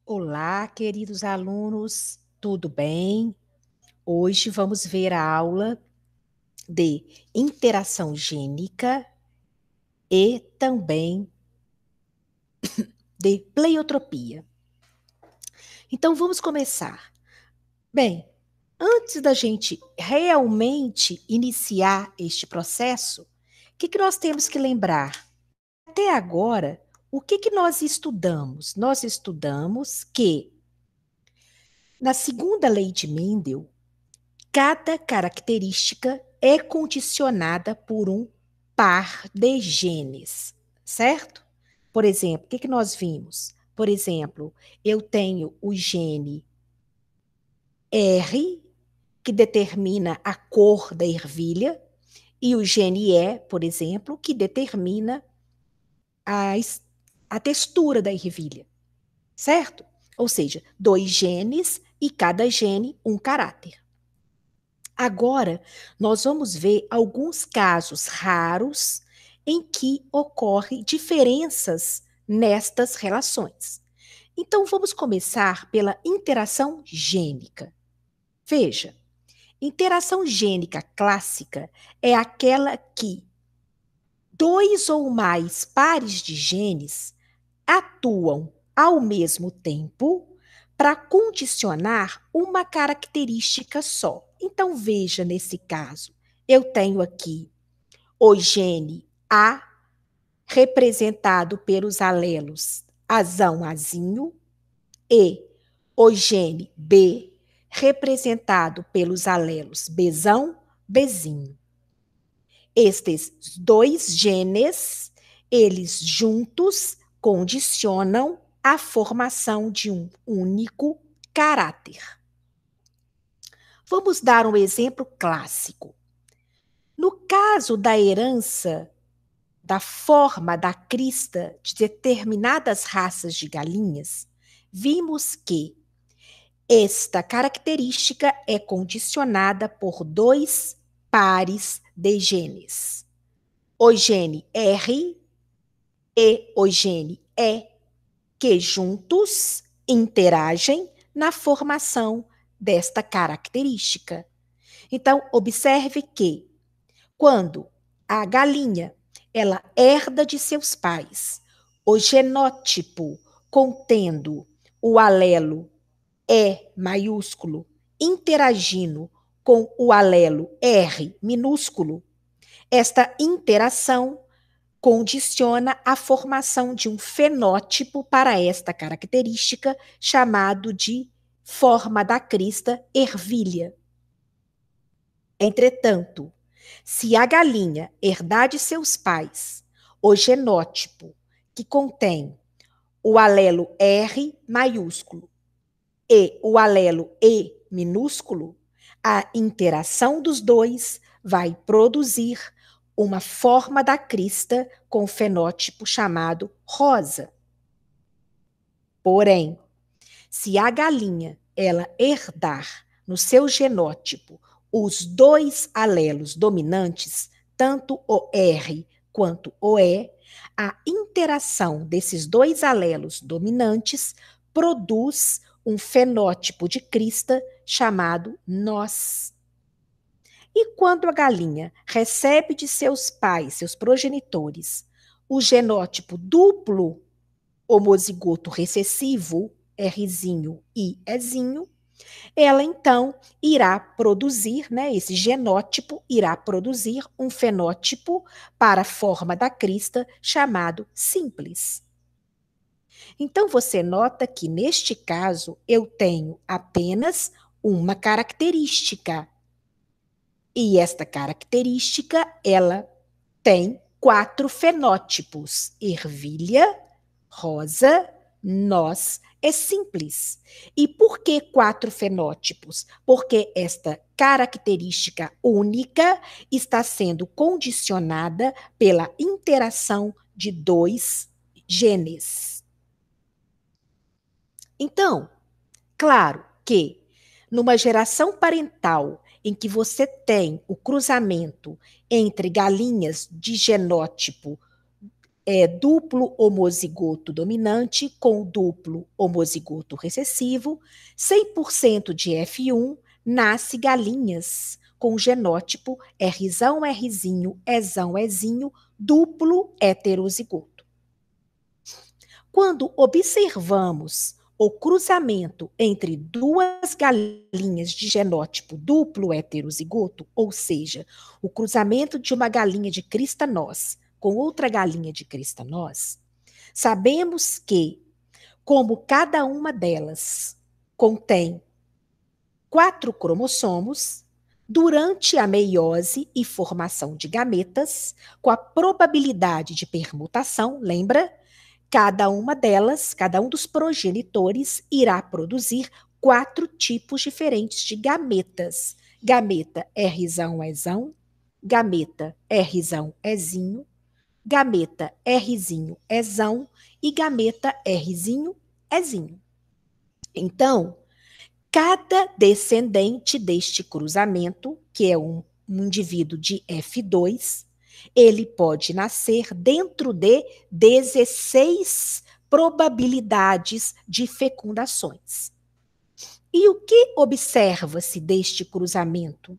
Olá, queridos alunos, tudo bem? Hoje vamos ver a aula de interação gênica e também de pleiotropia. Então vamos começar. Bem, antes da gente realmente iniciar este processo, o que nós temos que lembrar? Até agora, o que nós estudamos? Nós estudamos que na segunda lei de Mendel, cada característica é condicionada por um par de genes, certo? Por exemplo, o que nós vimos? Por exemplo, eu tenho o gene R, que determina a cor da ervilha, e o gene E, por exemplo, que determina a, a textura da ervilha, certo? Ou seja, dois genes e cada gene um caráter. Agora, nós vamos ver alguns casos raros em que ocorrem diferenças nestas relações. Então, vamos começar pela interação gênica. Veja, interação gênica clássica é aquela que dois ou mais pares de genes atuam ao mesmo tempo para condicionar uma característica só. Então, veja nesse caso, eu tenho aqui o gene A, representado pelos alelos azão, azinho, e o gene B, representado pelos alelos Bzão, Bzinho. Estes dois genes, eles juntos condicionam a formação de um único caráter. Vamos dar um exemplo clássico. No caso da herança da forma da crista de determinadas raças de galinhas, vimos que esta característica é condicionada por dois pares de genes. O gene R e o gene E, que juntos interagem na formação desta característica. Então, observe que quando a galinha ela herda de seus pais o genótipo contendo o alelo E maiúsculo interagindo com o alelo R minúsculo, esta interação condiciona a formação de um fenótipo para esta característica, chamado de forma da crista ervilha. Entretanto, se a galinha herdar de seus pais o genótipo que contém o alelo R maiúsculo e o alelo E minúsculo, a interação dos dois vai produzir uma forma da crista com fenótipo chamado rosa. Porém, se a galinha ela herdar no seu genótipo os dois alelos dominantes, tanto o R quanto o E, a interação desses dois alelos dominantes produz um fenótipo de crista chamado nós. E quando a galinha recebe de seus pais, seus progenitores, o genótipo duplo homozigoto recessivo, Rzinho e Ezinho, ela então irá produzir, né, esse genótipo irá produzir um fenótipo para a forma da crista chamado simples. Então você nota que neste caso eu tenho apenas uma característica. E esta característica, ela tem 4 fenótipos: ervilha, rosa, noz e simples. E por que 4 fenótipos? Porque esta característica única está sendo condicionada pela interação de 2 genes. Então, claro que numa geração parental em que você tem o cruzamento entre galinhas de genótipo duplo homozigoto dominante com duplo homozigoto recessivo, 100% de F1, nasce galinhas com genótipo Rzão, Rzinho, Ezão, Ezinho, duplo heterozigoto. Quando observamos o cruzamento entre duas galinhas de genótipo duplo heterozigoto, ou seja, o cruzamento de uma galinha de crista nós com outra galinha de crista nós, sabemos que, como cada uma delas contém 4 cromossomos, durante a meiose e formação de gametas, com a probabilidade de permutação, lembra? Cada uma delas, cada um dos progenitores, irá produzir 4 tipos diferentes de gametas. Gameta Rzão, Ezão, gameta Rzão, Ezinho, gameta Rzinho, Ezão e gameta Rzinho, Ezinho. Então, cada descendente deste cruzamento, que é um indivíduo de F2, ele pode nascer dentro de 16 probabilidades de fecundações. E o que observa-se deste cruzamento?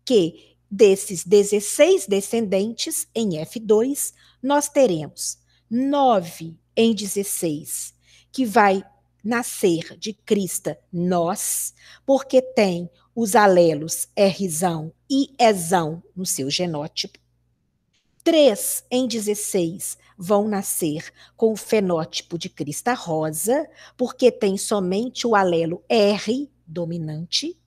Que desses 16 descendentes em F2, nós teremos 9 em 16, que vai nascer de crista nós, porque tem os alelos Rzão e Ezão no seu genótipo. 3 em 16 vão nascer com o fenótipo de crista rosa, porque tem somente o alelo R dominante.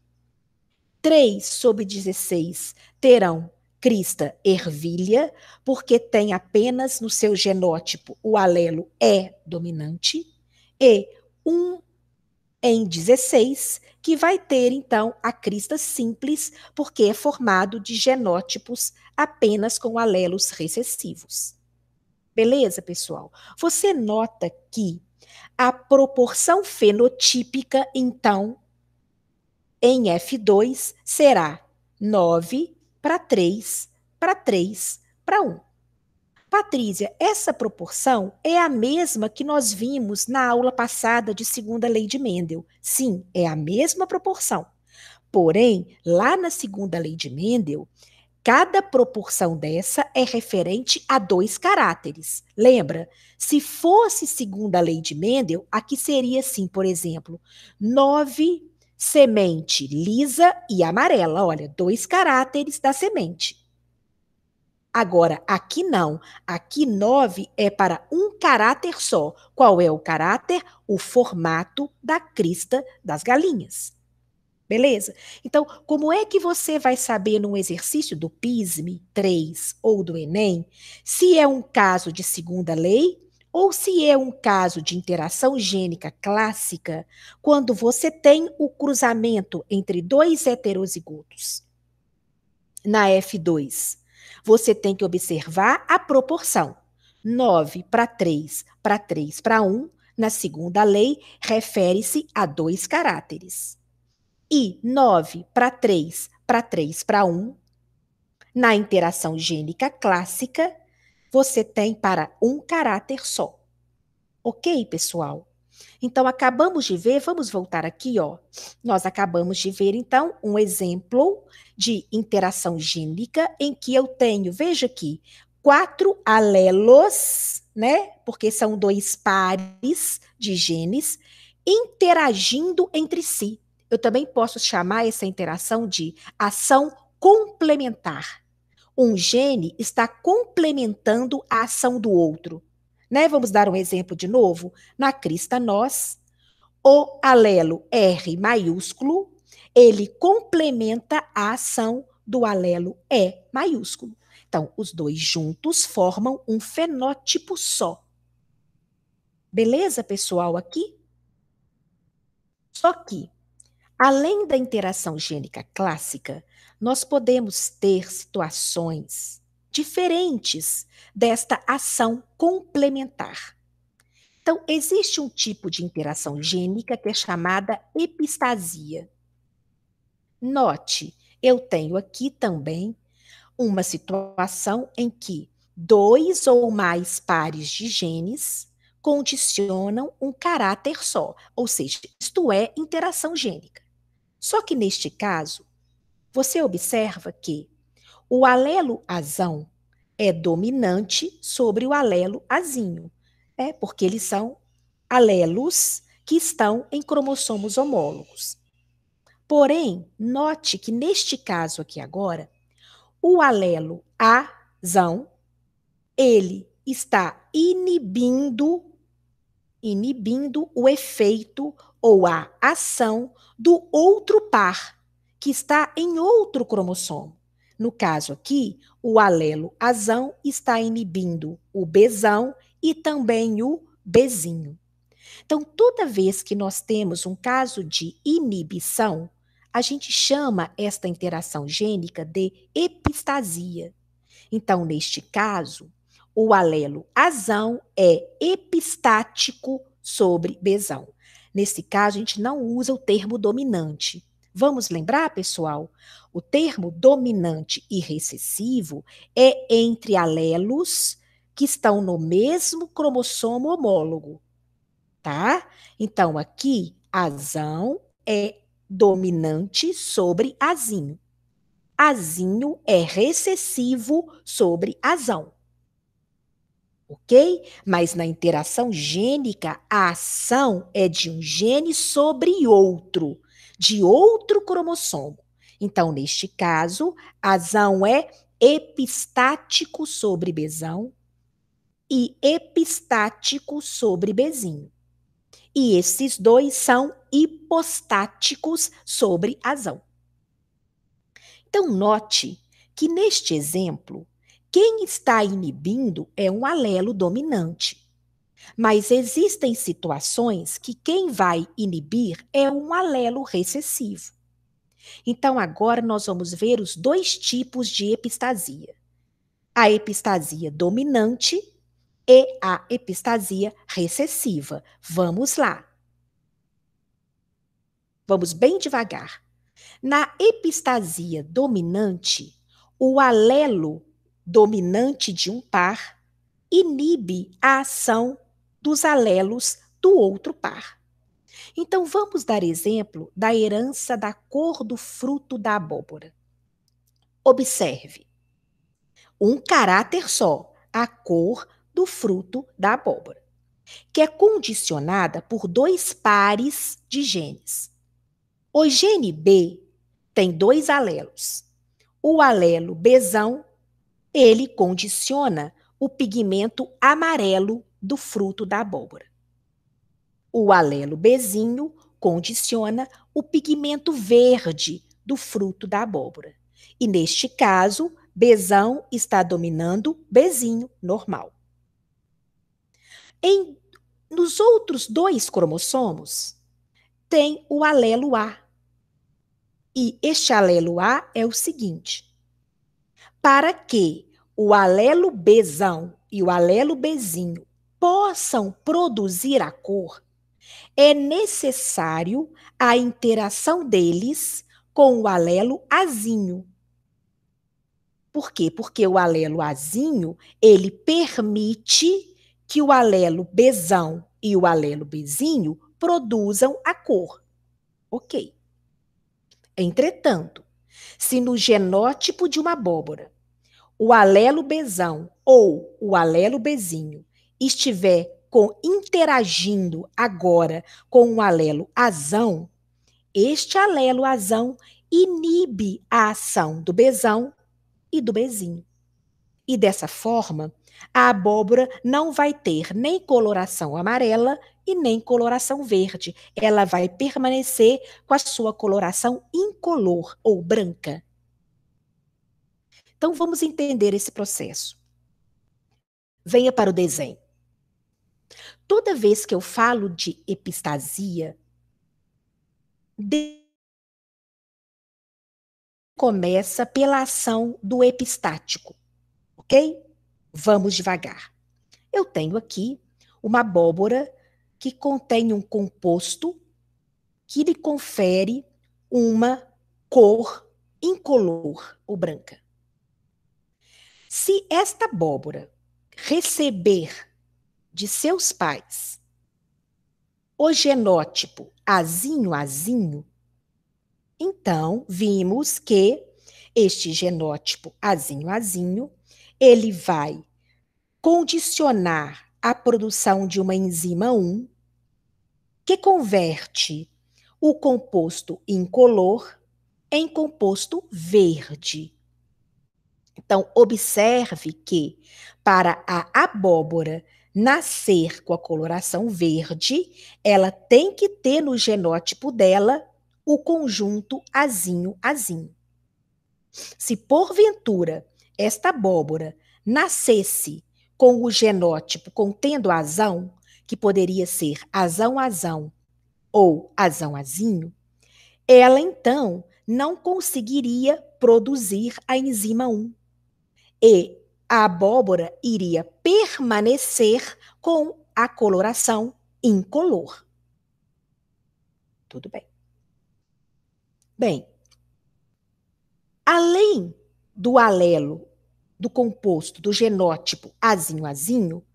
3 sobre 16 terão crista ervilha, porque tem apenas no seu genótipo o alelo E dominante. E 1 em 16, que vai ter, então, a crista simples, porque é formado de genótipos apenas com alelos recessivos. Beleza, pessoal? Você nota que a proporção fenotípica, então, em F2, será 9 para 3 para 3 para 1. Patrícia, essa proporção é a mesma que nós vimos na aula passada de segunda lei de Mendel. Sim, é a mesma proporção. Porém, lá na segunda lei de Mendel, cada proporção dessa é referente a 2 caráteres. Lembra? Se fosse segunda lei de Mendel, aqui seria assim, por exemplo, 9 semente lisa e amarela. Olha, 2 caráteres da semente. Agora, aqui não. Aqui 9 é para um caráter só. Qual é o caráter? O formato da crista das galinhas. Beleza? Então, como é que você vai saber num exercício do PISME 3 ou do Enem, se é um caso de segunda lei ou se é um caso de interação gênica clássica, quando você tem o cruzamento entre 2 heterozigotos? Na F2, você tem que observar a proporção. 9 para 3 para 3 para 1, na segunda lei, refere-se a 2 caráteres. E 9 para 3 para 3 para 1, na interação gênica clássica, você tem para um caráter só. Ok, pessoal? Então, acabamos de ver, vamos voltar aqui, ó. Nós acabamos de ver, então, um exemplo de interação gênica em que eu tenho, veja aqui, 4 alelos, né? Porque são 2 pares de genes interagindo entre si. Eu também posso chamar essa interação de ação complementar. Um gene está complementando a ação do outro. Né? Vamos dar um exemplo de novo? Na crista nós, o alelo R maiúsculo, ele complementa a ação do alelo E maiúsculo. Então, os dois juntos formam um fenótipo só. Beleza, pessoal, aqui? Só que, além da interação gênica clássica, nós podemos ter situações diferentes desta ação complementar. Então, existe um tipo de interação gênica que é chamada epistasia. Note, eu tenho aqui também uma situação em que dois ou mais pares de genes condicionam um caráter só, ou seja, isto é interação gênica. Só que neste caso, você observa que o alelo azão é dominante sobre o alelo azinho, porque eles são alelos que estão em cromossomos homólogos. Porém, note que neste caso aqui agora, o alelo azão, ele está inibindo o efeito ou a ação do outro par, que está em outro cromossomo. No caso aqui, o alelo azão está inibindo o Bzão e também o Bzinho. Então, toda vez que nós temos um caso de inibição, a gente chama esta interação gênica de epistasia. Então, neste caso, o alelo azão é epistático sobre Bzão. Nesse caso, a gente não usa o termo dominante. Vamos lembrar, pessoal? O termo dominante e recessivo é entre alelos que estão no mesmo cromossomo homólogo, tá? Então, aqui, azão é dominante sobre azinho. Azinho é recessivo sobre azão. Ok? Mas na interação gênica, a ação é de um gene sobre outro, de outro cromossomo. Então, neste caso, azão é epistático sobre Bzão e epistático sobre Bzinho. E esses dois são hipostáticos sobre azão. Então, note que neste exemplo, quem está inibindo é um alelo dominante. Mas existem situações que quem vai inibir é um alelo recessivo. Então, agora nós vamos ver os dois tipos de epistasia: a epistasia dominante e a epistasia recessiva. Vamos lá. Vamos bem devagar. Na epistasia dominante, o alelo dominante de um par inibe a ação dos alelos do outro par. Então, vamos dar exemplo da herança da cor do fruto da abóbora. Observe, um caráter só, a cor do fruto da abóbora, que é condicionada por dois pares de genes. O gene B tem dois alelos. O alelo Bzão, ele condiciona o pigmento amarelo do fruto da abóbora. O alelo Bzinho condiciona o pigmento verde do fruto da abóbora. E neste caso, Bzão está dominando Bzinho normal. Nos outros dois cromossomos, tem o alelo A. E este alelo A é o seguinte: para que o alelo Bzão e o alelo Bzinho possam produzir a cor, é necessário a interação deles com o alelo azinho. Por quê? Porque o alelo azinho, ele permite que o alelo Bzão e o alelo Bzinho produzam a cor. Ok. Entretanto, se no genótipo de uma abóbora o alelo Bzão ou o alelo Bzinho estiver interagindo agora com o alelo azão, este alelo azão inibe a ação do Bzão e do Bzinho. E dessa forma, a abóbora não vai ter nem coloração amarela e nem coloração verde. Ela vai permanecer com a sua coloração incolor ou branca. Então, vamos entender esse processo. Venha para o desenho. Toda vez que eu falo de epistasia, começa pela ação do epistático, ok? Vamos devagar. Eu tenho aqui uma abóbora que contém um composto que lhe confere uma cor incolor ou branca. Se esta abóbora receber de seus pais o genótipo azinho-azinho, então vimos que este genótipo azinho-azinho, ele vai condicionar a produção de uma enzima 1, que converte o composto incolor em composto verde. Então, observe que para a abóbora nascer com a coloração verde, ela tem que ter no genótipo dela o conjunto azinho-azinho. Se porventura esta abóbora nascesse com o genótipo contendo azão, que poderia ser azão-azão ou azão-azinho, ela então não conseguiria produzir a enzima 1. E a abóbora iria permanecer com a coloração incolor. Tudo bem. Bem, além do alelo do composto do genótipo azinho-azinho,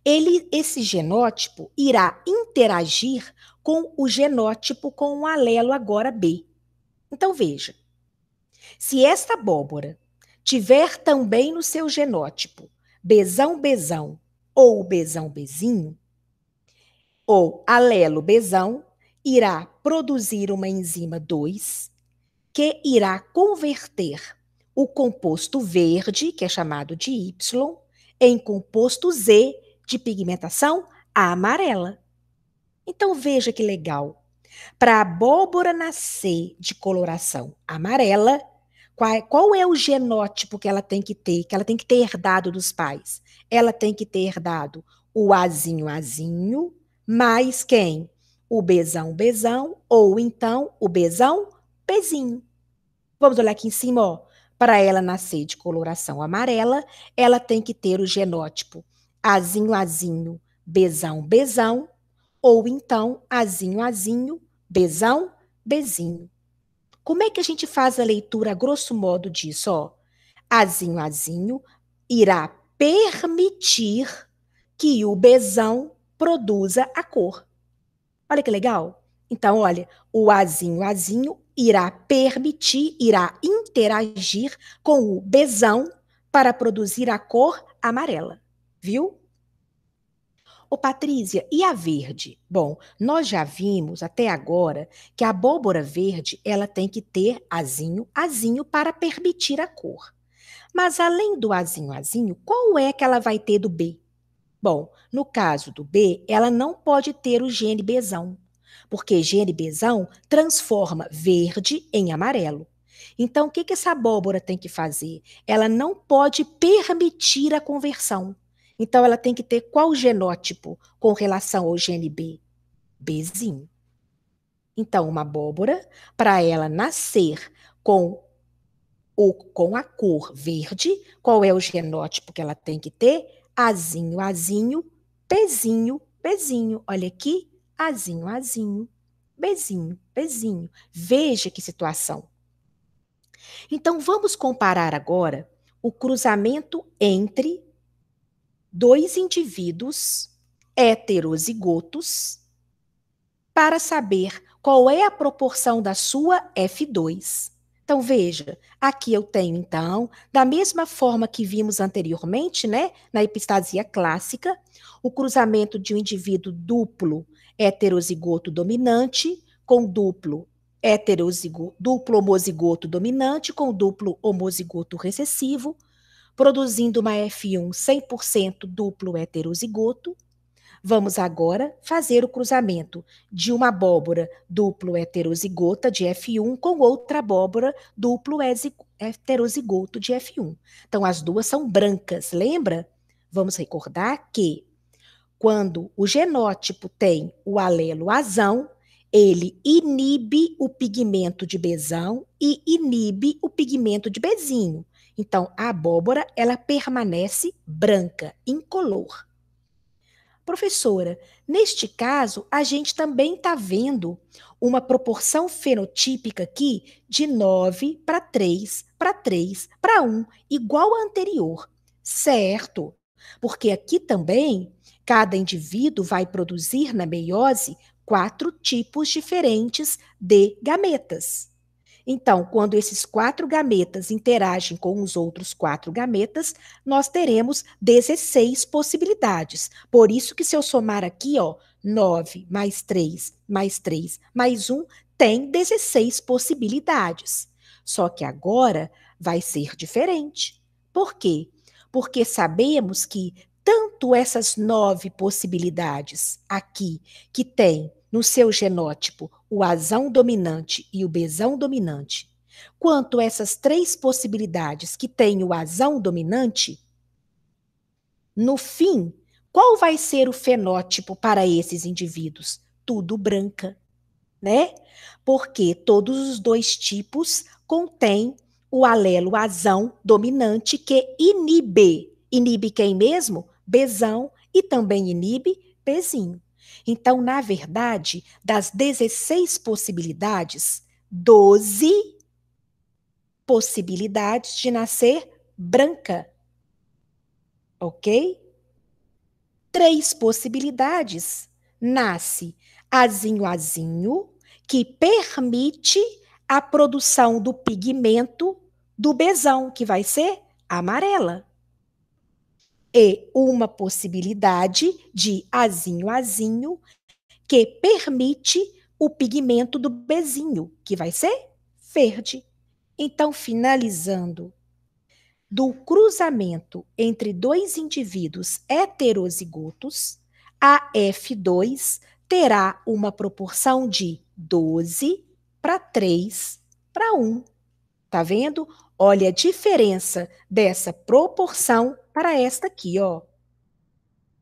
esse genótipo irá interagir com o genótipo com o alelo agora B. Então veja, se esta abóbora tiver também no seu genótipo Bzão-Bzão ou Bzão-Bzinho, ou alelo Bzão, irá produzir uma enzima 2 que irá converter o composto verde, que é chamado de Y, em composto Z de pigmentação amarela. Então veja que legal. Para a abóbora nascer de coloração amarela, qual é o genótipo que ela tem que ter herdado dos pais? Ela tem que ter herdado o azinho-azinho, mais quem? O Bzão-Bzão, ou então o Bzão-Bzinho. Vamos olhar aqui em cima, ó. Para ela nascer de coloração amarela, ela tem que ter o genótipo azinho-azinho, Bzão-Bzão, ou então azinho-azinho, Bzão-Bzinho. Como é que a gente faz a leitura, a grosso modo, disso? Ó, azinho-azinho irá permitir que o Bzão produza a cor. Olha que legal. Então, olha, o azinho-azinho irá permitir, irá interagir com o Bzão para produzir a cor amarela. Viu? Ô, Patrícia, e a verde? Bom, nós já vimos até agora que a abóbora verde, ela tem que ter azinho para permitir a cor. Mas além do azinho, qual é que ela vai ter do B? Bom, no caso do B, ela não pode ter o gene Bzão, porque gene Bzão transforma verde em amarelo. Então, o que essa abóbora tem que fazer? Ela não pode permitir a conversão. Então, ela tem que ter qual genótipo com relação ao gene B? Bzinho. Então, uma abóbora, para ela nascer com a cor verde, qual é o genótipo que ela tem que ter? Azinho, Bzinho. Olha aqui, azinho, Bzinho. Veja que situação. Então, vamos comparar agora o cruzamento entre dois indivíduos heterozigotos para saber qual é a proporção da sua F2. Então, veja, aqui eu tenho, então, da mesma forma que vimos anteriormente, né, na epistasia clássica, o cruzamento de um indivíduo duplo heterozigoto dominante com duplo homozigoto dominante com duplo homozigoto recessivo, produzindo uma F1 100% duplo heterozigoto. Vamos agora fazer o cruzamento de uma abóbora duplo heterozigota de F1 com outra abóbora duplo heterozigoto de F1. Então, as duas são brancas, lembra? Vamos recordar que quando o genótipo tem o alelo azão, ele inibe o pigmento de Bzão e inibe o pigmento de Bzinho. Então, a abóbora, ela permanece branca, incolor. Professora, neste caso, a gente também está vendo uma proporção fenotípica aqui de 9 para 3 para 3 para 1, igual à anterior. Certo. Porque aqui também, cada indivíduo vai produzir na meiose 4 tipos diferentes de gametas. Então, quando esses 4 gametas interagem com os outros 4 gametas, nós teremos 16 possibilidades. Por isso que se eu somar aqui, ó, 9 mais 3 mais 3 mais 1, tem 16 possibilidades. Só que agora vai ser diferente. Por quê? Porque sabemos que tanto essas 9 possibilidades aqui, que tem no seu genótipo o Azão dominante e o Bzão dominante, quanto essas 3 possibilidades que têm o Azão dominante, no fim, qual vai ser o fenótipo para esses indivíduos? Tudo branca, né? Porque todos os 2 tipos contêm o alelo Azão dominante que inibe. Inibe quem mesmo? Bzão, e também inibe Bzinho. Então, na verdade, das 16 possibilidades, 12 possibilidades de nascer branca, ok? 3 possibilidades. Nasce azinho-azinho, que permite a produção do pigmento do Bzão, que vai ser amarela. E uma possibilidade de azinho-azinho, que permite o pigmento do Bzinho, que vai ser verde. Então, finalizando, do cruzamento entre 2 indivíduos heterozigotos, a F2 terá uma proporção de 12 para 3 para 1. Tá vendo? Olha a diferença dessa proporção para esta aqui, ó.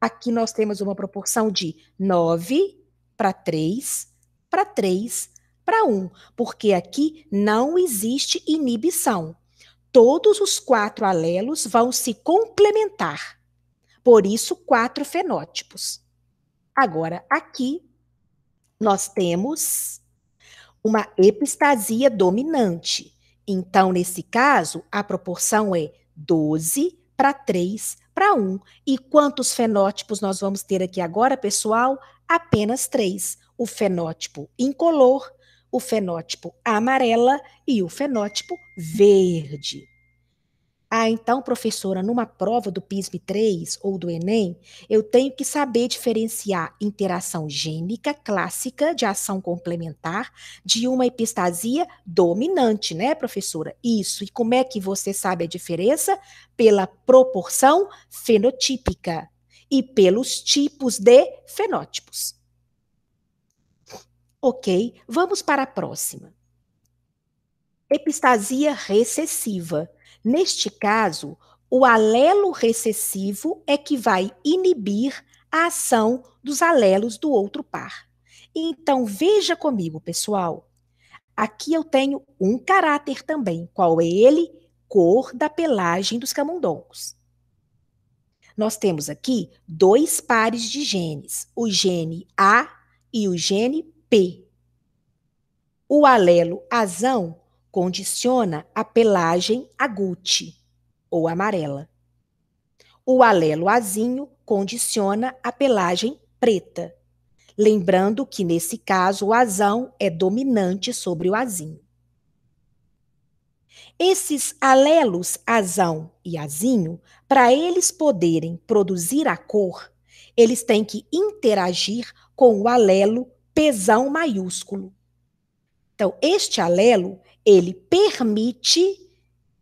Aqui nós temos uma proporção de 9 para 3 para 3 para 1, porque aqui não existe inibição. Todos os 4 alelos vão se complementar. Por isso, 4 fenótipos. Agora, aqui, nós temos uma epistasia dominante. Então, nesse caso, a proporção é 12 para 3 para 1. E quantos fenótipos nós vamos ter aqui agora, pessoal? Apenas 3. O fenótipo incolor, o fenótipo amarela e o fenótipo verde. Ah, então, professora, numa prova do PISM-3 ou do Enem, eu tenho que saber diferenciar interação gênica clássica de ação complementar de uma epistasia dominante, né, professora? Isso. E como é que você sabe a diferença? Pela proporção fenotípica e pelos tipos de fenótipos. Ok, vamos para a próxima. Epistasia recessiva. Neste caso, o alelo recessivo é que vai inibir a ação dos alelos do outro par. Então, veja comigo, pessoal. Aqui eu tenho um caráter também. Qual é ele? Cor da pelagem dos camundongos. Nós temos aqui 2 pares de genes, o gene A e o gene P. O alelo azão condiciona a pelagem agute, ou amarela. O alelo azinho condiciona a pelagem preta. Lembrando que, nesse caso, o azão é dominante sobre o azinho. Esses alelos azão e azinho, para eles poderem produzir a cor, eles têm que interagir com o alelo Pzão maiúsculo. Então, este alelo, ele permite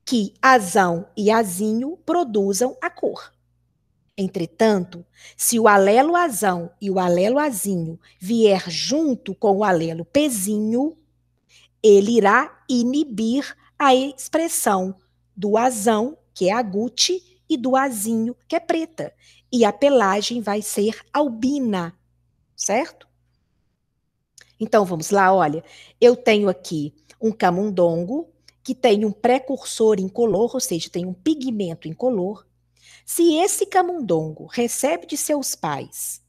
que azão e azinho produzam a cor. Entretanto, se o alelo azão e o alelo azinho vier junto com o alelo Pzinho, ele irá inibir a expressão do azão, que é agute, e do azinho, que é preta. E a pelagem vai ser albina, certo? Então, vamos lá, olha, eu tenho aqui um camundongo que tem um precursor incolor, ou seja, tem um pigmento incolor. Se esse camundongo recebe de seus pais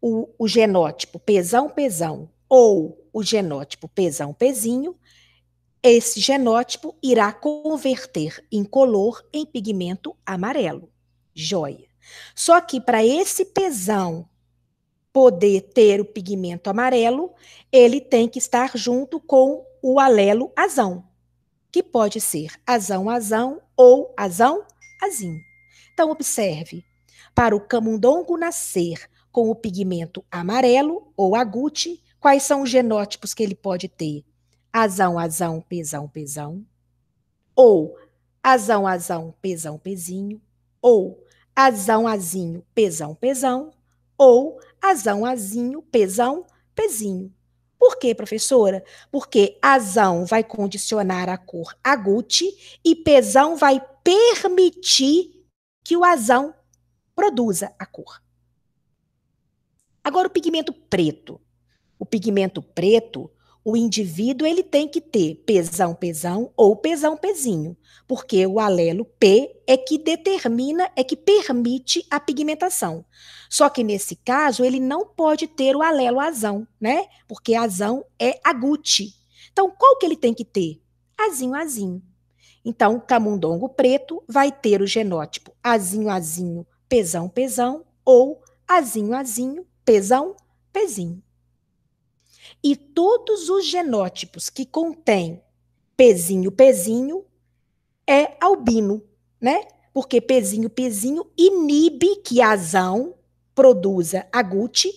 o genótipo Pzão-Pzão ou o genótipo Pzão-Pzinho, esse genótipo irá converter incolor em pigmento amarelo. Joia. Só que para esse pesão poder ter o pigmento amarelo, ele tem que estar junto com o alelo azão, que pode ser azão-azão ou azão-azinho. Então, observe, para o camundongo nascer com o pigmento amarelo ou agute, quais são os genótipos que ele pode ter? Azão-azão, pesão-pesão, ou azão-azão, pesão-pezinho, ou azão-azinho, pesão-pesão, ou azão-azinho, pesão-pezinho. Por quê, professora? Porque azão vai condicionar a cor agute e pesão vai permitir que o azão produza a cor. Agora, o pigmento preto. O pigmento preto, o indivíduo ele tem que ter pesão-pesão ou pesão-pezinho, porque o alelo P é que determina, é que permite a pigmentação. Só que nesse caso, ele não pode ter o alelo azão, né? Porque azão é agute. Então, qual que ele tem que ter? Azinho-azinho. Então, camundongo preto vai ter o genótipo azinho-azinho, pesão-pesão ou azinho-azinho, pesão-pezinho. E todos os genótipos que contêm pezinho-pezinho é albino, né? Porque pezinho-pezinho inibe que azão produza agute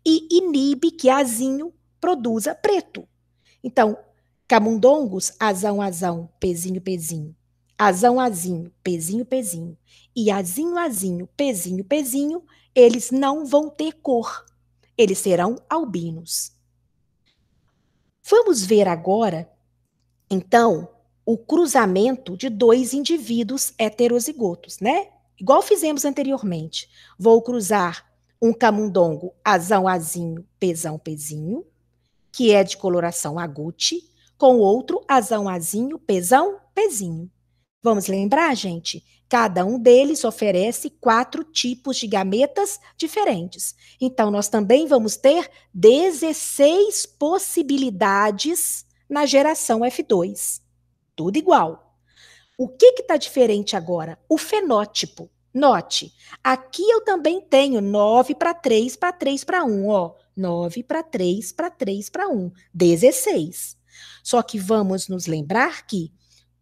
e inibe que azinho produza preto. Então, camundongos, azão-azão, pezinho-pezinho, azão-azinho, pezinho-pezinho e azinho-azinho, pezinho-pezinho, eles não vão ter cor. Eles serão albinos. Vamos ver agora, então, o cruzamento de dois indivíduos heterozigotos, né? Igual fizemos anteriormente. Vou cruzar um camundongo azão-azinho, pesão-pezinho, que é de coloração agute, com outro azão-azinho, pesão-pezinho. Vamos lembrar, gente? Cada um deles oferece 4 tipos de gametas diferentes. Então, nós também vamos ter 16 possibilidades na geração F2. Tudo igual. O que está diferente agora? O fenótipo. Note, aqui eu também tenho 9 para 3 para 3 para 1, ó. 9 para 3 para 3 para 1, 16. Só que vamos nos lembrar que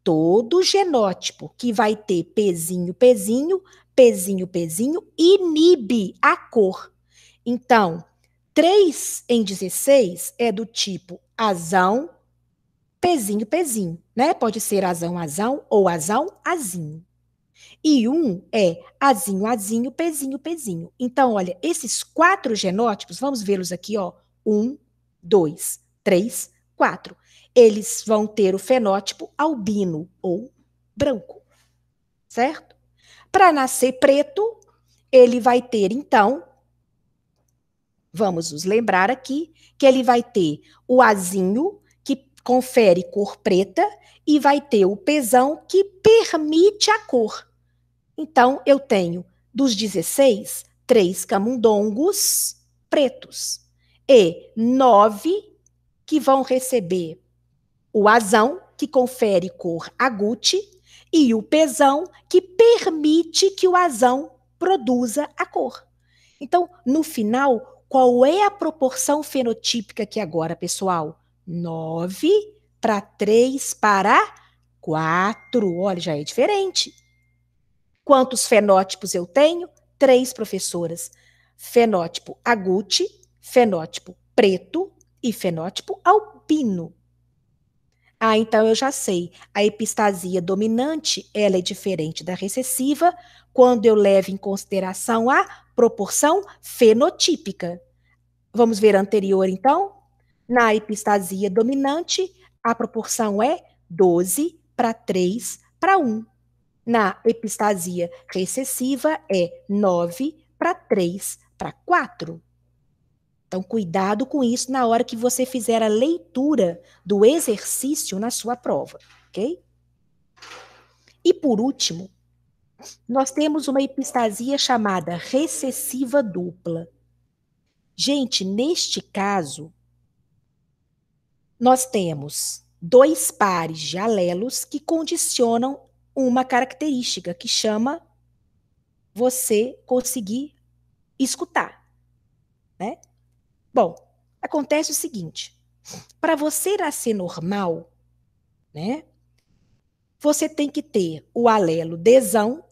todo genótipo que vai ter pezinho, pezinho, pezinho, pezinho, inibe a cor. Então, 3 em 16 é do tipo azão, pezinho, pezinho, né? Pode ser azão, azão ou azão, azinho. E 1 é azinho, azinho, pezinho, pezinho. Então, olha, esses 4 genótipos, vamos vê-los aqui, ó. 1, 2, 3, 4. Eles vão ter o fenótipo albino ou branco, certo? Para nascer preto, ele vai ter, então, vamos nos lembrar aqui, que ele vai ter o azinho, que confere cor preta, e vai ter o pesão, que permite a cor. Então, eu tenho, dos 16, 3 camundongos pretos e 9 que vão receber o azão, que confere cor agute, e o pesão, que permite que o azão produza a cor. Então, no final, qual é a proporção fenotípica aqui agora, pessoal? 9 para 3 para 4. Olha, já é diferente. Quantos fenótipos eu tenho? 3, professoras. Fenótipo agute, fenótipo preto e fenótipo albino. Ah, então eu já sei. A epistasia dominante, ela é diferente da recessiva quando eu levo em consideração a proporção fenotípica. Vamos ver a anterior, então? Na epistasia dominante, a proporção é 12 para 3 para 1. Na epistasia recessiva, é 9 para 3 para 4. Então, cuidado com isso na hora que você fizer a leitura do exercício na sua prova, ok? E por último, nós temos uma epistasia chamada recessiva dupla. Gente, neste caso, nós temos dois pares de alelos que condicionam uma característica que chama você conseguir escutar, né? Bom, acontece o seguinte, para você nascer normal, né? Você tem que ter o alelo Dzão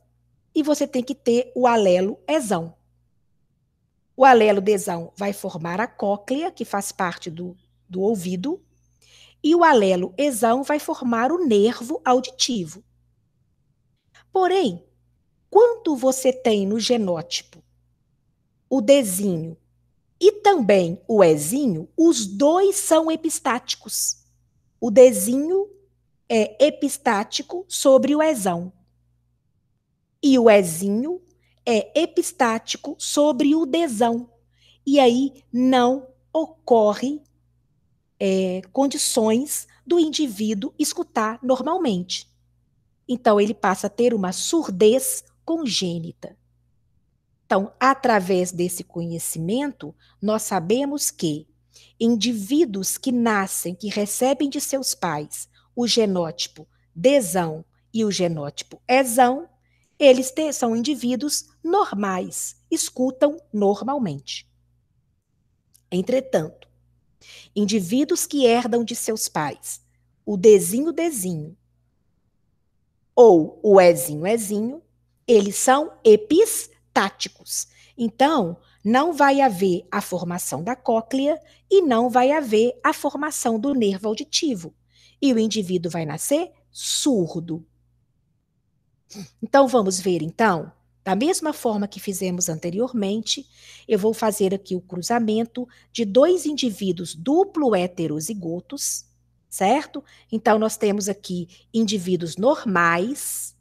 e você tem que ter o alelo Ezão. O alelo Dzão vai formar a cóclea, que faz parte do ouvido, e o alelo Ezão vai formar o nervo auditivo. Porém, quando você tem no genótipo o Dzinho e também o Ezinho, os dois são epistáticos. O Dzinho é epistático sobre o Ezão. E o Ezinho é epistático sobre o Dzão. E aí não ocorre condições do indivíduo escutar normalmente. Então, ele passa a ter uma surdez congênita. Então, através desse conhecimento, nós sabemos que indivíduos que nascem, que recebem de seus pais o genótipo Dzão e o genótipo Ezão, eles são indivíduos normais, escutam normalmente. Entretanto, indivíduos que herdam de seus pais o Dzinho ou o Ezinho, eles são epistáticos. Então, não vai haver a formação da cóclea e não vai haver a formação do nervo auditivo. E o indivíduo vai nascer surdo. Então, vamos ver, então, da mesma forma que fizemos anteriormente, eu vou fazer aqui o cruzamento de dois indivíduos duplo heterozigotos, certo? Então, nós temos aqui indivíduos normais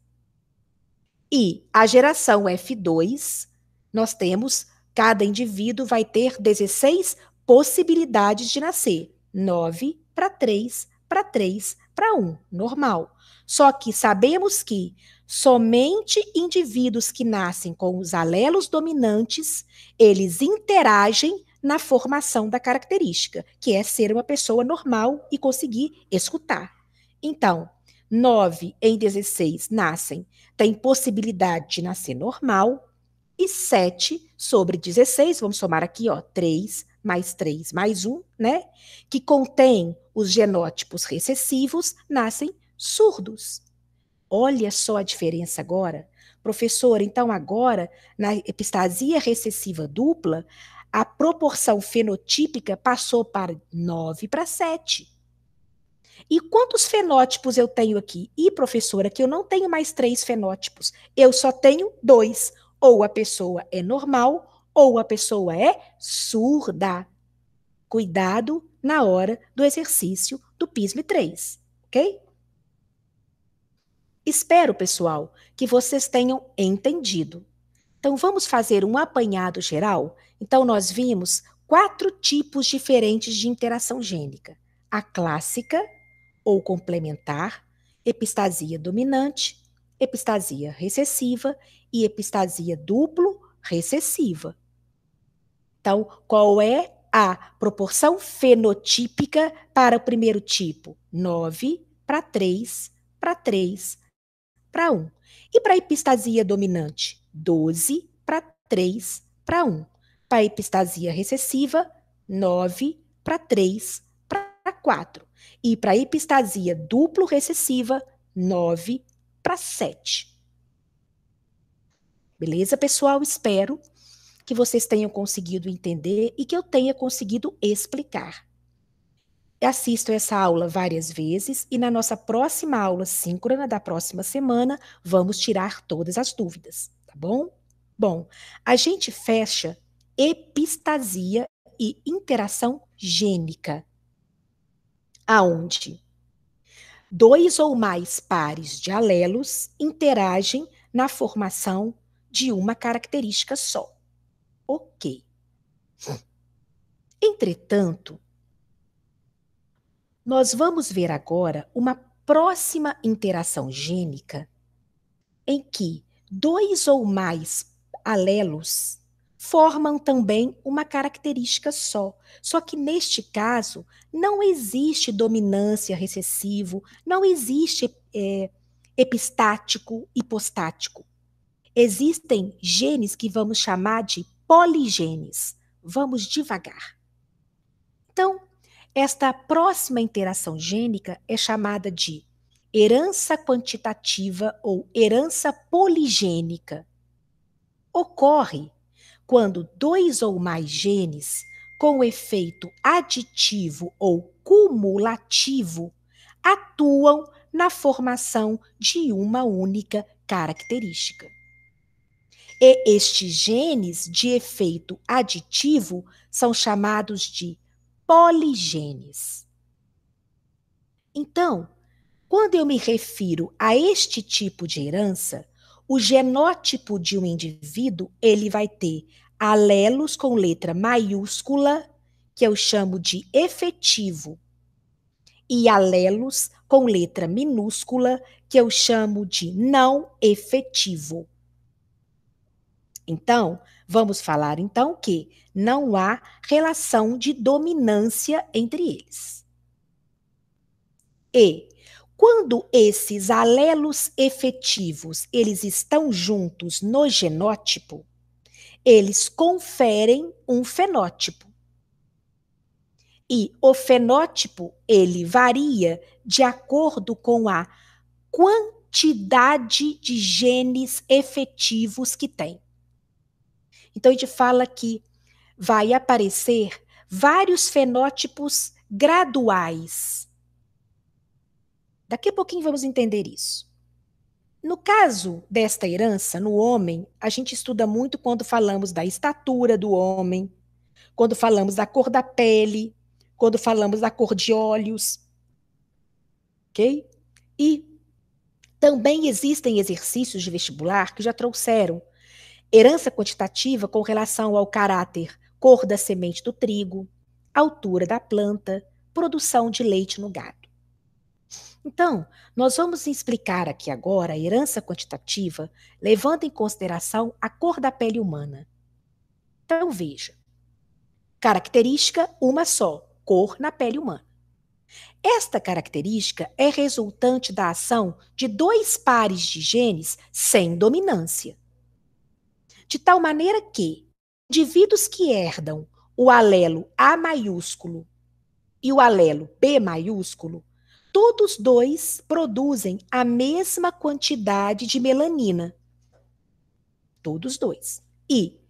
e a geração F2, nós temos, cada indivíduo vai ter 16 possibilidades de nascer. 9 para 3, para 3, para 1, normal. Só que sabemos que somente indivíduos que nascem com os alelos dominantes, eles interagem na formação da característica, que é ser uma pessoa normal e conseguir escutar. Então, 9 em 16 nascem, tem possibilidade de nascer normal, e 7 sobre 16, vamos somar aqui, ó, 3 mais 1, né? Que contém os genótipos recessivos, nascem surdos. Olha só a diferença agora. Professora, então agora, na epistasia recessiva dupla, a proporção fenotípica passou para 9 para 7. E quantos fenótipos eu tenho aqui? E, professora, que eu não tenho mais 3 fenótipos, eu só tenho 2. Ou a pessoa é normal, ou a pessoa é surda. Cuidado na hora do exercício do PISM 3, ok? Espero, pessoal, que vocês tenham entendido. Então, vamos fazer um apanhado geral? Então, nós vimos 4 tipos diferentes de interação gênica. A clássica, ou complementar, epistasia dominante, epistasia recessiva e epistasia duplo recessiva. Então, qual é a proporção fenotípica para o primeiro tipo? 9 para 3 para 3 para 1. E para a epistasia dominante? 12 para 3 para 1. Para a epistasia recessiva? 9 para 3 para 4. E para a epistasia duplo recessiva? 9 para 7. Beleza, pessoal? Espero que vocês tenham conseguido entender e que eu tenha conseguido explicar. Assisto essa aula várias vezes e na nossa próxima aula síncrona da próxima semana vamos tirar todas as dúvidas, tá bom? Bom, a gente fecha epistasia e interação gênica, aonde 2 ou mais pares de alelos interagem na formação de uma característica só. Ok. Entretanto, nós vamos ver agora uma próxima interação gênica em que 2 ou mais alelos formam também uma característica só. Só que neste caso, não existe dominância recessivo, não existe epistático, hipostático. Existem genes que vamos chamar de poligenes. Vamos devagar. Então, esta próxima interação gênica é chamada de herança quantitativa ou herança poligênica. Ocorre quando dois ou mais genes, com efeito aditivo ou cumulativo, atuam na formação de uma única característica. E estes genes de efeito aditivo são chamados de poligenes. Então, quando eu me refiro a este tipo de herança, o genótipo de um indivíduo, ele vai ter alelos com letra maiúscula, que eu chamo de efetivo, e alelos com letra minúscula, que eu chamo de não efetivo. Então, vamos falar então que não há relação de dominância entre eles. E quando esses alelos efetivos, eles estão juntos no genótipo, eles conferem um fenótipo. E o fenótipo, ele varia de acordo com a quantidade de genes efetivos que tem. Então, a gente fala que vai aparecer vários fenótipos graduais. Daqui a pouquinho vamos entender isso. No caso desta herança, no homem, a gente estuda muito quando falamos da estatura do homem, quando falamos da cor da pele, quando falamos da cor de olhos. Ok? E também existem exercícios de vestibular que já trouxeram herança quantitativa com relação ao caráter, cor da semente do trigo, altura da planta, produção de leite no gado. Então, nós vamos explicar aqui agora a herança quantitativa, levando em consideração a cor da pele humana. Então, veja. Característica, uma só, cor na pele humana. Esta característica é resultante da ação de dois pares de genes sem dominância. De tal maneira que indivíduos que herdam o alelo A maiúsculo e o alelo B maiúsculo, todos dois produzem a mesma quantidade de melanina. Todos dois. E,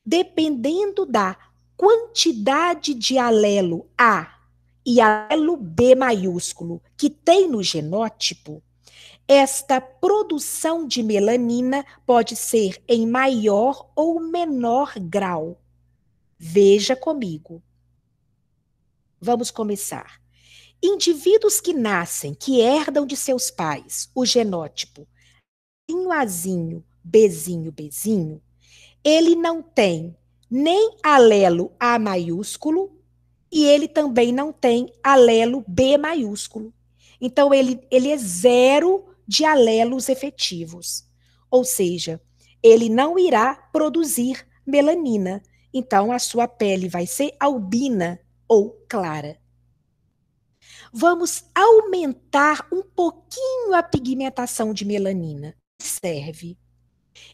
dependendo da quantidade de alelo A e alelo B maiúsculo que tem no genótipo, esta produção de melanina pode ser em maior ou menor grau. Veja comigo. Vamos começar. Indivíduos que nascem, que herdam de seus pais o genótipo Azinho, Bzinho, Bzinho, ele não tem nem alelo A maiúsculo e ele também não tem alelo B maiúsculo. Então, ele é zero de alelos efetivos. Ou seja, ele não irá produzir melanina. Então, a sua pele vai ser albina ou clara. Vamos aumentar um pouquinho a pigmentação de melanina. Serve.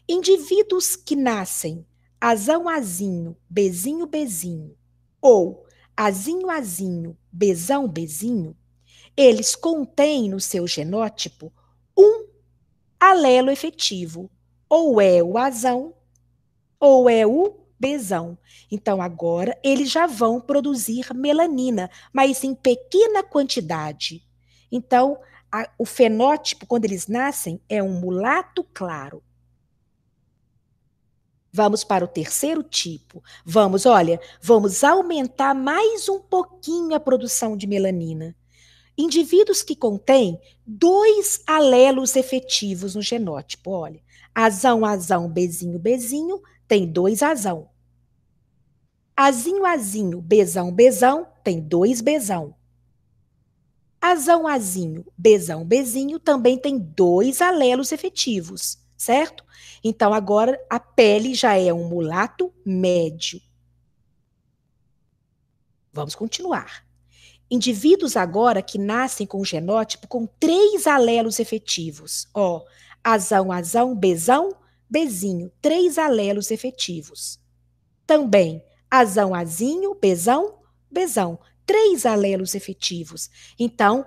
Indivíduos que nascem Azão Azinho, Bzinho Bzinho, ou Azinho Azinho, Bzão Bzinho, eles contêm no seu genótipo um alelo efetivo, ou é o azão, ou é o Bzão. Então, agora, eles já vão produzir melanina, mas em pequena quantidade. Então, o fenótipo, quando eles nascem, é um mulato claro. Vamos para o terceiro tipo. Vamos aumentar mais um pouquinho a produção de melanina. Indivíduos que contêm dois alelos efetivos no genótipo. Olha, azão, azão, bezinho, bezinho, tem dois azão. Azinho, azinho, bezão, bezão, tem dois bezão. Azão, azinho, bezão, bezinho, também tem dois alelos efetivos. certo? Então, agora a pele já é um mulato médio. Vamos continuar. Indivíduos agora que nascem com o genótipo com 3 alelos efetivos. Ó, azão, azão, bezão, bezinho. 3 alelos efetivos. Também azão, azinho, bezão, bezão. 3 alelos efetivos. Então,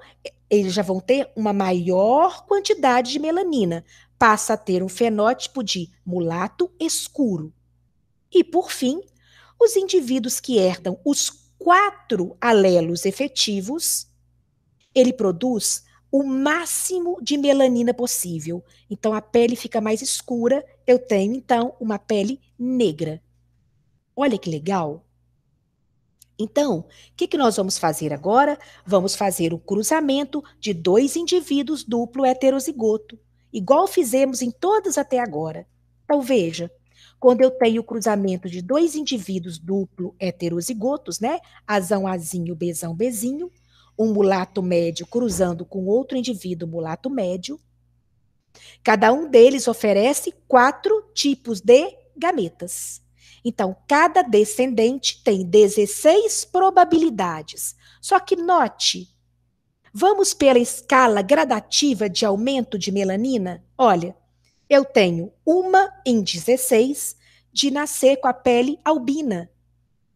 eles já vão ter uma maior quantidade de melanina. Passa a ter um fenótipo de mulato escuro. E, por fim, os indivíduos que herdam os 4 alelos efetivos, ele produz o máximo de melanina possível. Então, a pele fica mais escura. Eu tenho, então, uma pele negra. Olha que legal. Então, o que nós vamos fazer agora? Vamos fazer o cruzamento de 2 indivíduos duplo heterozigoto, igual fizemos em todas até agora. Então, veja, quando eu tenho o cruzamento de 2 indivíduos duplo heterozigotos, né? Azão, azinho, bezão, bezinho, um mulato médio cruzando com outro indivíduo mulato médio, cada um deles oferece 4 tipos de gametas. Então, cada descendente tem 16 probabilidades. Só que note, vamos pela escala gradativa de aumento de melanina? Olha, eu tenho 1 em 16 de nascer com a pele albina.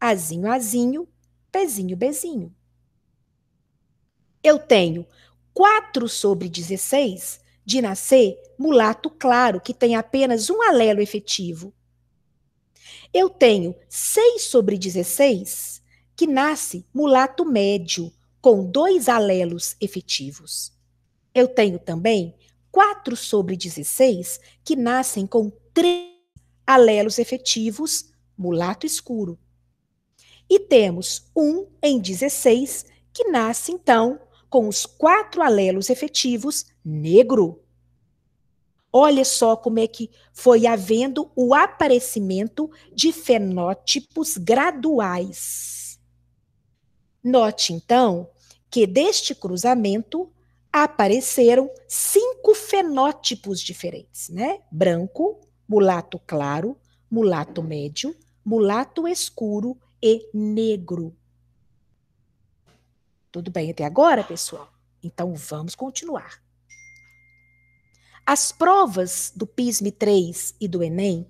Azinho, azinho, bezinho, bezinho. Eu tenho 4 sobre 16 de nascer mulato claro, que tem apenas um alelo efetivo. Eu tenho 6 sobre 16 que nasce mulato médio, com 2 alelos efetivos. Eu tenho também 4 sobre 16 que nascem com 3 alelos efetivos, mulato escuro. E temos 1 em 16 que nasce, então, com os 4 alelos efetivos, negro. Olha só como é que foi havendo o aparecimento de fenótipos graduais. Note, então, que deste cruzamento apareceram 5 fenótipos diferentes, né? Branco, mulato claro, mulato médio, mulato escuro e negro. Tudo bem até agora, pessoal? Então, vamos continuar. As provas do PISME-3 e do Enem,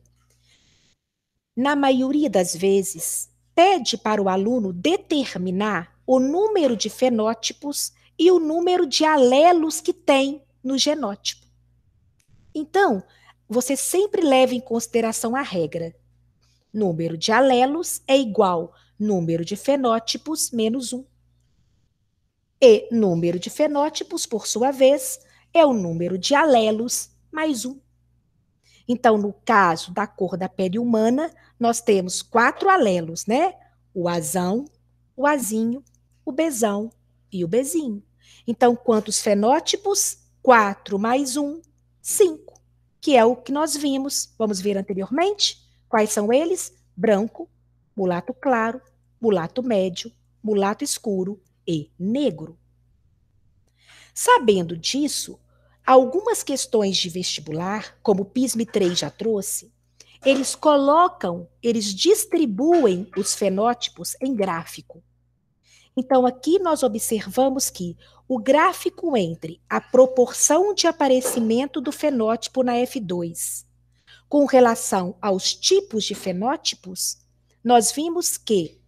na maioria das vezes, pede para o aluno determinar o número de fenótipos e o número de alelos que tem no genótipo. Então, você sempre leva em consideração a regra. Número de alelos é igual número de fenótipos menos 1. E número de fenótipos, por sua vez, é o número de alelos mais 1. Então, no caso da cor da pele humana, nós temos 4 alelos, né? O azão, o azinho, o bezão e o bezinho. Então, quantos fenótipos? 4 mais 1, 5, que é o que nós vimos. Vamos ver anteriormente? Quais são eles? Branco, mulato claro, mulato médio, mulato escuro e negro. Sabendo disso, algumas questões de vestibular, como o PISME-3 já trouxe, eles distribuem os fenótipos em gráfico. Então, aqui nós observamos que o gráfico entre a proporção de aparecimento do fenótipo na F2 com relação aos tipos de fenótipos, nós vimos que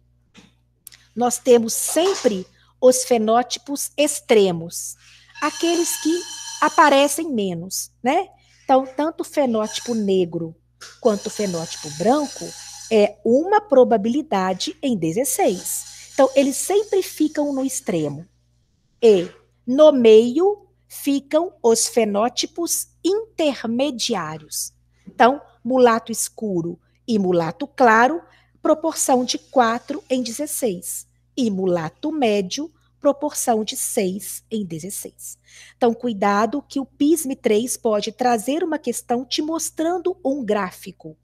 nós temos sempre os fenótipos extremos, aqueles que aparecem menos, né? Então, tanto o fenótipo negro quanto o fenótipo branco é uma probabilidade em 16. Então, eles sempre ficam no extremo. E no meio ficam os fenótipos intermediários. Então, mulato escuro e mulato claro, proporção de 4 em 16. E mulato médio, proporção de 6 em 16. Então, cuidado que o PISME-3 pode trazer uma questão te mostrando um gráfico.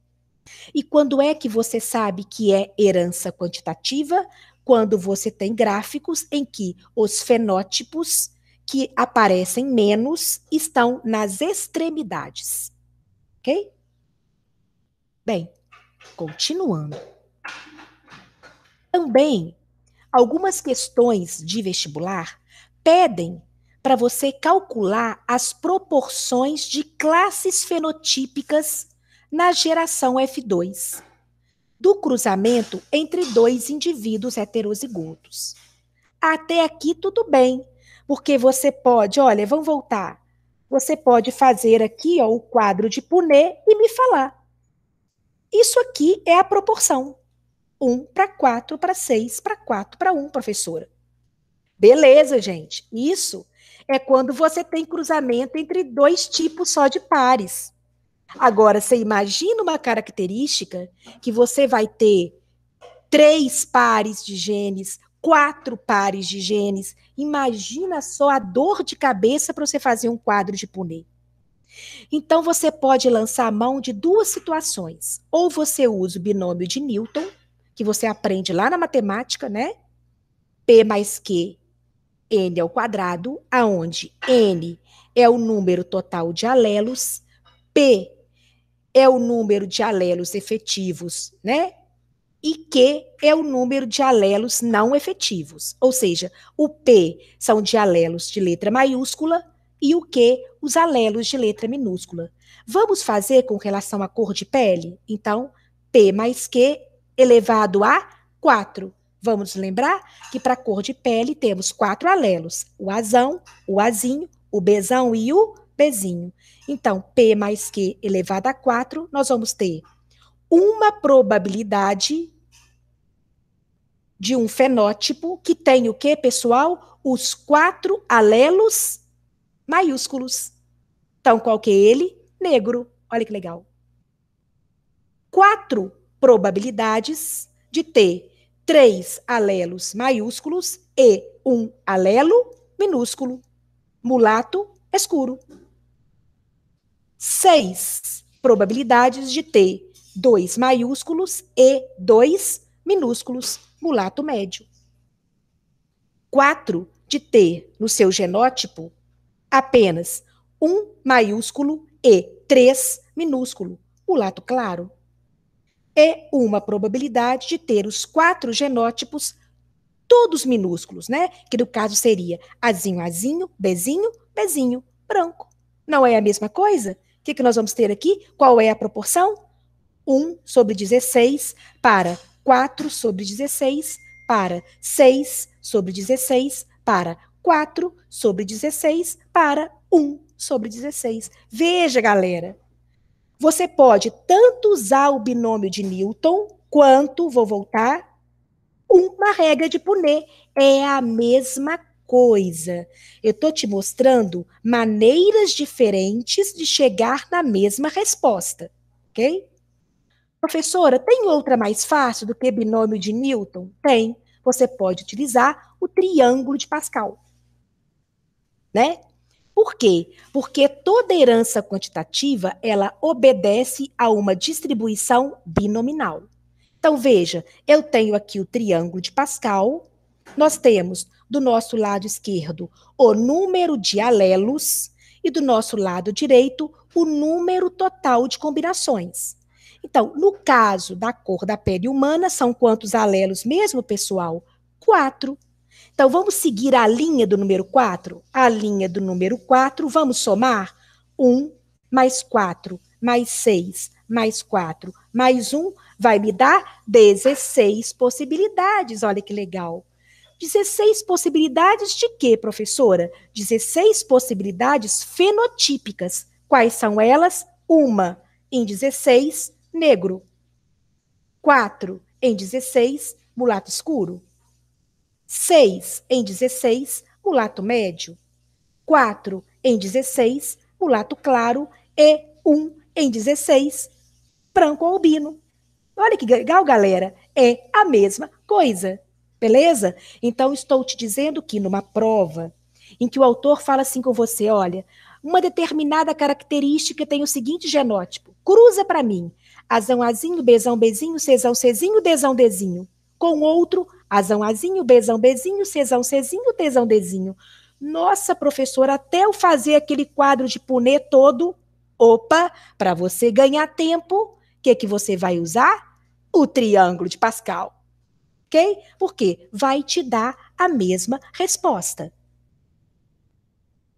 E quando é que você sabe que é herança quantitativa? Quando você tem gráficos em que os fenótipos que aparecem menos estão nas extremidades. Ok? Bem, continuando. Também, algumas questões de vestibular pedem para você calcular as proporções de classes fenotípicas na geração F2, do cruzamento entre dois indivíduos heterozigotos. Até aqui tudo bem, porque você pode, olha, vamos voltar. Você pode fazer aqui ó, o quadro de Punnett e me falar. Isso aqui é a proporção. 1:4:6:4:1, professora. Beleza, gente. Isso é quando você tem cruzamento entre dois tipos só de pares. Agora, você imagina uma característica que você vai ter 3 pares de genes, 4 pares de genes. Imagina só a dor de cabeça para você fazer um quadro de Punnett. Então, você pode lançar a mão de duas situações. Ou você usa o binômio de Newton, que você aprende lá na matemática, né? P mais Q, N ao quadrado, aonde N é o número total de alelos, P é o número de alelos efetivos, né? E Q é o número de alelos não efetivos. Ou seja, o P são de alelos de letra maiúscula e o Q, os alelos de letra minúscula. Vamos fazer com relação à cor de pele? Então, P mais Q elevado a 4. Vamos lembrar que para a cor de pele temos 4 alelos: o Azão, o Azinho, o Bzão e o Bzinho. Então, P mais Q elevado a 4, nós vamos ter uma probabilidade de um fenótipo que tem o quê, pessoal? Os 4 alelos maiúsculos. Então, qual que é ele? Negro. Olha que legal. 4 probabilidades de ter 3 alelos maiúsculos e um alelo minúsculo. Mulato escuro. 6 probabilidades de ter 2 maiúsculos e 2 minúsculos. Mulato médio. 4 de ter no seu genótipo apenas um maiúsculo e 3 minúsculo. Mulato claro. E uma probabilidade de ter os 4 genótipos todos minúsculos, né? Que no caso seria Azinho, Azinho, Bzinho, Bzinho, branco. Não é a mesma coisa? O que nós vamos ter aqui? Qual é a proporção? 1/16 para 4/16 para 6/16 para 4/16 para 1/16. Veja, galera, você pode tanto usar o binômio de Newton, quanto, vou voltar, uma regra de Punnett. É a mesma coisa. Eu estou te mostrando maneiras diferentes de chegar na mesma resposta, ok? Professora, tem outra mais fácil do que binômio de Newton? Tem. Você pode utilizar o triângulo de Pascal, né? Por quê? Porque toda herança quantitativa, ela obedece a uma distribuição binominal. Então, veja, eu tenho aqui o triângulo de Pascal, nós temos do nosso lado esquerdo o número de alelos e do nosso lado direito o número total de combinações. Então, no caso da cor da pele humana, são quantos alelos mesmo, pessoal? 4. Então, vamos seguir a linha do número 4? A linha do número 4, vamos somar? 1 mais 4 mais 6 mais 4 mais 1 vai me dar 16 possibilidades. Olha que legal. 16 possibilidades de quê, professora? 16 possibilidades fenotípicas. Quais são elas? 1 em 16, negro. 4 em 16, mulato escuro. 6 em 16, mulato médio. 4 em 16, mulato claro. E 1 em 16, branco albino. Olha que legal, galera. É a mesma coisa, beleza? Então, estou te dizendo que numa prova em que o autor fala assim com você, olha, uma determinada característica tem o seguinte genótipo. Cruza para mim. Azão, Azinho, Bzão, Bzinho, Czão, Czinho, Dzão, Dzinho. Com outro, Azão, Azinho, Bzão, Bzinho, Czão, Czinho, Dzão, Dzinho. Nossa, professora, até eu fazer aquele quadro de Punnett todo, Opa, para você ganhar tempo, o que você vai usar? O triângulo de Pascal, ok? Porque vai te dar a mesma resposta.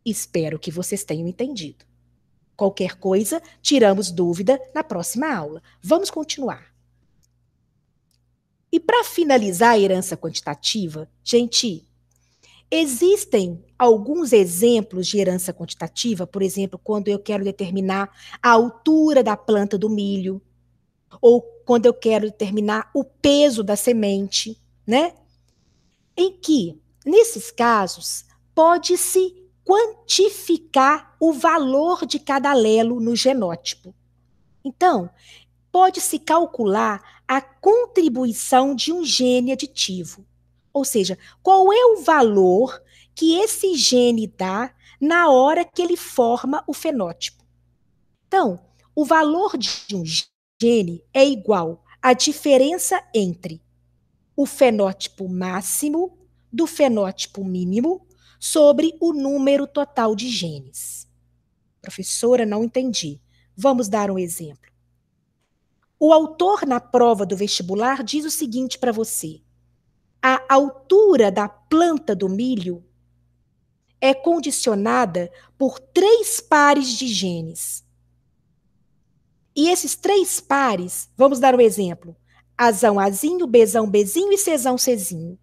Espero que vocês tenham entendido. Qualquer coisa, tiramos dúvida na próxima aula. Vamos continuar. E para finalizar a herança quantitativa, gente, existem alguns exemplos de herança quantitativa, por exemplo, quando eu quero determinar a altura da planta do milho, ou quando eu quero determinar o peso da semente, né? Em que, nesses casos, pode-se quantificar o valor de cada alelo no genótipo. Então, pode-se calcular a contribuição de um gene aditivo. Ou seja, qual é o valor que esse gene dá na hora que ele forma o fenótipo. Então, o valor de um gene é igual à diferença entre o fenótipo máximo do fenótipo mínimo sobre o número total de genes. Professora, não entendi. Vamos dar um exemplo. O autor, na prova do vestibular, diz o seguinte para você: a altura da planta do milho é condicionada por 3 pares de genes. E esses 3 pares, vamos dar um exemplo: Azão Azinho, Bezão Bezinho e Czão Czinho,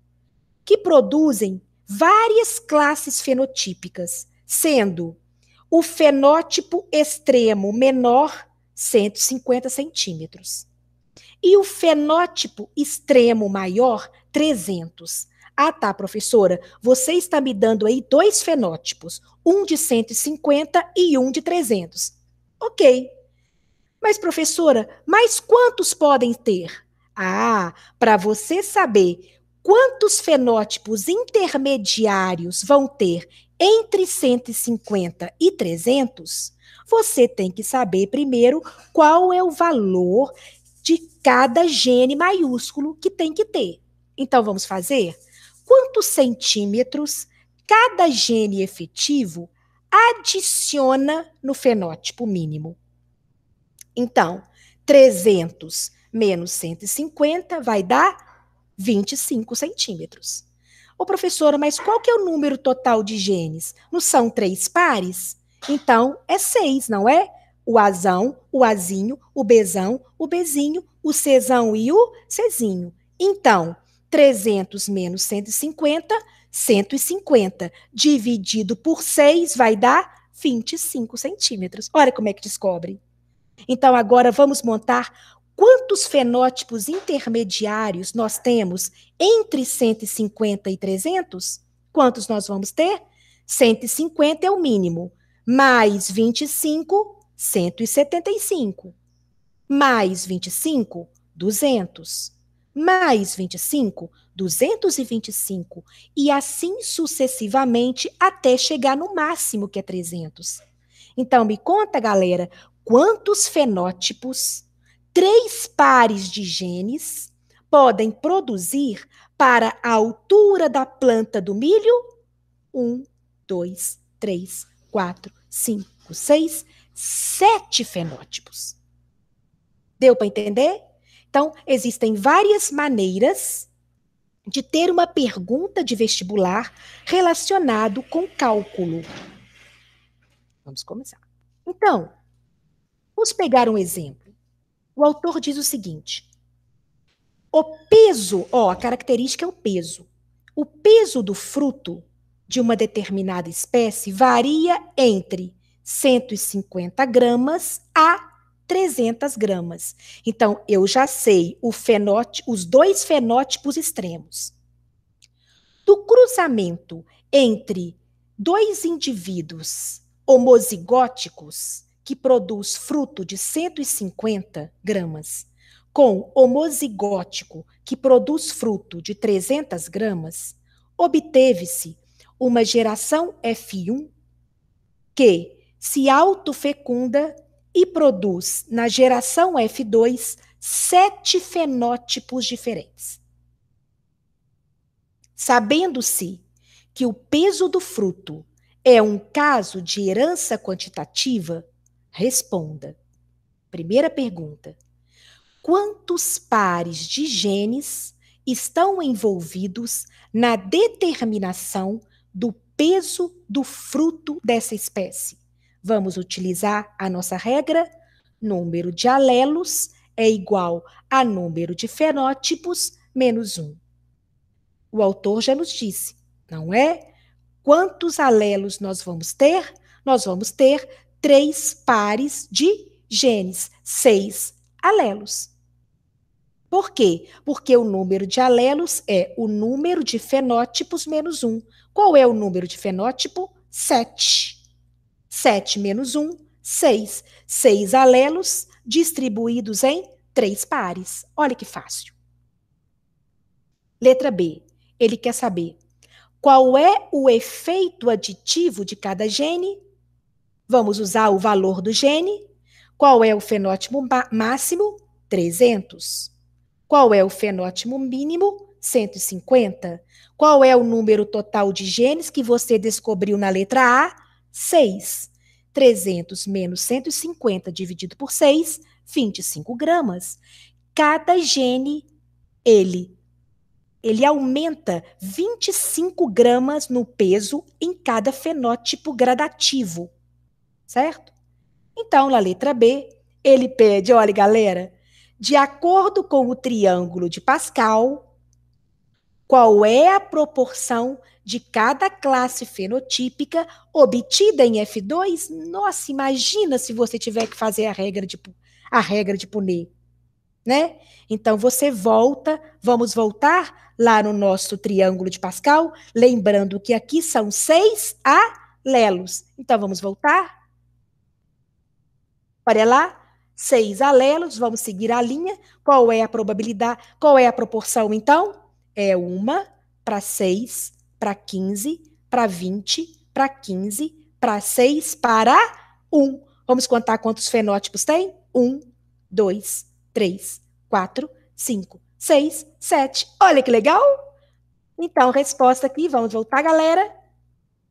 que produzem várias classes fenotípicas, sendo o fenótipo extremo menor 150 centímetros. E o fenótipo extremo maior, 300. Ah, tá, professora, você está me dando aí 2 fenótipos, um de 150 e um de 300. Ok. Mas, professora, mas quantos podem ter? Ah, para você saber quantos fenótipos intermediários vão ter entre 150 e 300, você tem que saber primeiro qual é o valor de cada gene maiúsculo que tem que ter. Então, vamos fazer? Quantos centímetros cada gene efetivo adiciona no fenótipo mínimo? Então, 300 menos 150 vai dar 25 centímetros. Ô, professora, mas qual que é o número total de genes? Não são 3 pares? Então, é 6, não é? O Azão, o Azinho, o Bezão, o Bezinho, o Czão e o Czinho. Então, 300 menos 150, 150 dividido por 6 vai dar 25 centímetros. Olha como é que descobre. Então, agora vamos montar quantos fenótipos intermediários nós temos entre 150 e 300? Quantos nós vamos ter? 150 é o mínimo, mais 25, 175. Mais 25, 200. Mais 25, 225. E assim sucessivamente até chegar no máximo, que é 300. Então, me conta, galera, quantos fenótipos 3 pares de genes podem produzir para a altura da planta do milho? 1, 2, 3, 4, 5, 6, 7 fenótipos. Deu para entender? Então, existem várias maneiras de ter uma pergunta de vestibular relacionado com cálculo. Vamos começar. Então, vamos pegar um exemplo. O autor diz o seguinte: o peso, a característica é o peso. O peso do fruto de uma determinada espécie varia entre 150 gramas a 300 gramas. Então, eu já sei os 2 fenótipos extremos. Do cruzamento entre 2 indivíduos homozigóticos, que produz fruto de 150 gramas, com homozigótico, que produz fruto de 300 gramas, obteve-se uma geração F1 que se autofecunda e produz na geração F2 7 fenótipos diferentes. Sabendo-se que o peso do fruto é um caso de herança quantitativa, Responda. Primeira pergunta. Quantos pares de genes estão envolvidos na determinação do peso do fruto dessa espécie? Vamos utilizar a nossa regra? Número de alelos é igual a número de fenótipos menos 1. O autor já nos disse, não é? Quantos alelos nós vamos ter? Nós vamos ter 3 pares de genes, 6 alelos. Por quê? Porque o número de alelos é o número de fenótipos menos 1. Qual é o número de fenótipo? 7. 7 menos 1, 6. 6 alelos distribuídos em 3 pares. Olha que fácil. Letra B. Ele quer saber qual é o efeito aditivo de cada gene. Vamos usar o valor do gene. Qual é o fenótipo máximo? 300. Qual é o fenótipo mínimo? 150. Qual é o número total de genes que você descobriu na letra A? 6. 300 menos 150 dividido por 6, 25 gramas. Cada gene, ele aumenta 25 gramas no peso em cada fenótipo gradativo, certo? Então, na letra B, ele pede, olha, galera, de acordo com o triângulo de Pascal, qual é a proporção de cada classe fenotípica obtida em F2? Nossa, imagina se você tiver que fazer a regra de Punnett, né? Então, você volta, vamos voltar lá no nosso triângulo de Pascal, lembrando que aqui são 6 alelos. Então, vamos voltar? Olha lá, 6 alelos, vamos seguir a linha. Qual é a probabilidade? Qual é a proporção, então? É 1 para 6, para 15, para 20, para 15, para 6, para 1. Vamos contar quantos fenótipos tem? 1, 2, 3, 4, 5, 6, 7. Olha que legal! Então, resposta aqui, vamos voltar, galera.